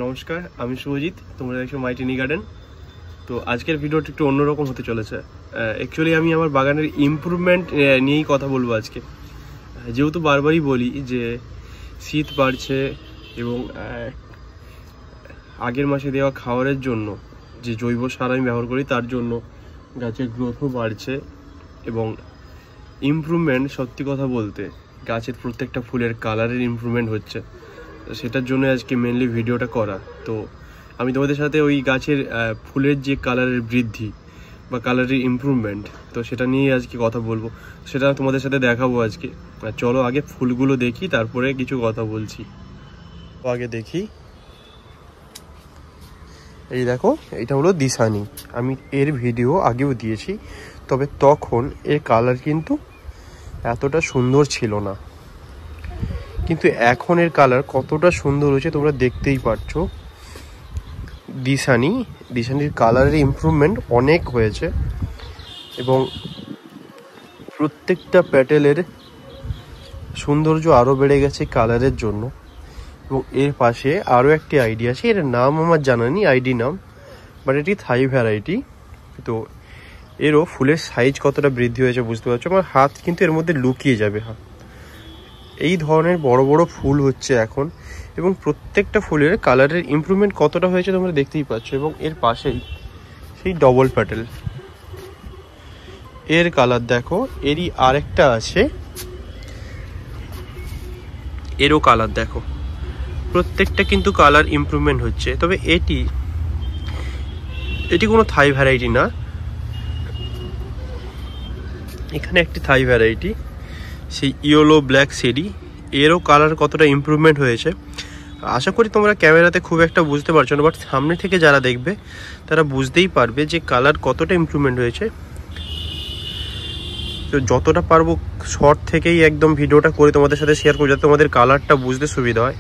নমস্কার, আমি শুভজিৎ, তোমরা দেখছো মাই টিনি গার্ডেন। তো আজকের ভিডিওটা একটু অন্যরকম হতে চলেছে। অ্যাকচুয়ালি আমি আমার বাগানের ইমপ্রুভমেন্ট নিয়েই কথা বলবো আজকে। যেহেতু বারবারই বলি যে শীত বাড়ছে এবং আগের মাসে দেওয়া খাবারের জন্য যে জৈব সার আমি ব্যবহার করি তার জন্য গাছের গ্রোথও বাড়ছে এবং ইমপ্রুভমেন্ট, সত্যি কথা বলতে গাছের প্রত্যেকটা ফুলের কালারের ইমপ্রুভমেন্ট হচ্ছে। সেটার জন্য আজকে মেনলি ভিডিওটা করা। তো আমি তোমাদের সাথে ওই গাছের ফুলের যে কালারের বৃদ্ধি বা কালারের ইমপ্রুভমেন্ট, তো সেটা নিয়ে আজকে কথা বলবো, সেটা তোমাদের সাথে দেখাবো আজকে। চলো আগে ফুলগুলো দেখি, তারপরে কিছু কথা বলছি। আগে দেখি, এই দেখো, এটা হলো দিশানি। আমি এর ভিডিও আগেও দিয়েছি, তবে তখন এর কালার কিন্তু এতটা সুন্দর ছিল না, কিন্তু এখন এর কালার কতটা সুন্দর হয়েছে তোমরা দেখতেই পারছো। দিশানির কালারের ইমপ্রুভমেন্ট অনেক হয়েছে এবং প্রত্যেকটা প্যাটেলের সৌন্দর্য আরও বেড়ে গেছে কালারের জন্য। এবং এর পাশে আরও একটি আইডি আছে, এর নাম আমার জানা নেই, আইডি নাম, বাট এটি থাই ভ্যারাইটি। তো এরও ফুলের সাইজ কতটা বৃদ্ধি হয়েছে বুঝতে পারছো। আমার হাত কিন্তু এর মধ্যে লুকিয়ে যাবে। এই ধরনের বড় বড় ফুল হচ্ছে এখন এবং প্রত্যেকটা ফুলের কালারের ইমপ্রুভমেন্ট কতটা হয়েছে তোমরা দেখতেই পাচ্ছ। এবং এর পাশেই সেই ডবল প্যাটেল, এর কালার দেখো, এরই আরেকটা আছে, এরও কালার দেখো, প্রত্যেকটা কিন্তু কালার ইমপ্রুভমেন্ট হচ্ছে। তবে এটি কোনো থাই ভ্যারাইটি না, এখানে একটি থাই ভ্যারাইটি, সেই ইয়েলো ব্ল্যাক সেডি, এরও কালার কতটা ইমপ্রুভমেন্ট হয়েছে আশা করি তোমরা ক্যামেরাতে খুব একটা বুঝতে পারছো না, বাট সামনে থেকে যারা দেখবে তারা বুঝতেই পারবে যে কালার কতটা ইমপ্রুভমেন্ট হয়েছে। তো যতটা পারবো শর্ট থেকেই একদম ভিডিওটা করে তোমাদের সাথে শেয়ার করবো, যাতে তোমাদের কালারটা বুঝতে সুবিধা হয়।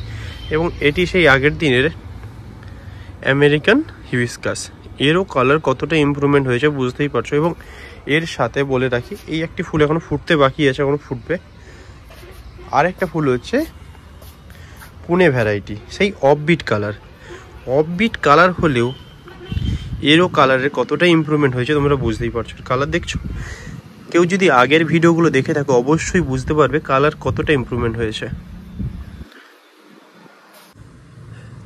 এবং এটি সেই আগের দিনের আমেরিকান হিবিস্কাস, এরও কালার কতটা ইমপ্রুভমেন্ট হয়েছে বুঝতেই পারছো। এবং এর সাথে বলে রাখি, এই একটি ফুল এখনো ফুটতে বাকি আছে, এখনো ফুটবে। আর একটা ফুল হচ্ছে পুনে ভ্যারাইটি, সেই অফবিট কালার হলেও এরও কালারের কতটা ইমপ্রুভমেন্ট হয়েছে তোমরা বুঝতেই পারছো। কালার দেখছো, কেউ যদি আগের ভিডিওগুলো দেখে থাকো অবশ্যই বুঝতে পারবে কালার কতটা ইমপ্রুভমেন্ট হয়েছে।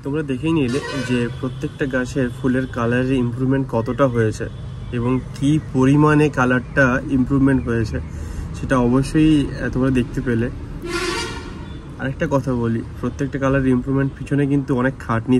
তোমরা দেখেই নিলে যে প্রত্যেকটা গাছের ফুলের কালারের ইমপ্রুভমেন্ট কতটা হয়েছে এবং কি পরিমাণে কালারটা ইমপ্রুভমেন্ট হয়েছে সেটা অবশ্যই তোমরা দেখতে পেলে। আরেকটা কথা বলি, প্রত্যেকটা কালারের ইমপ্রুভমেন্ট পিছনে কিন্তু অনেক খাটনি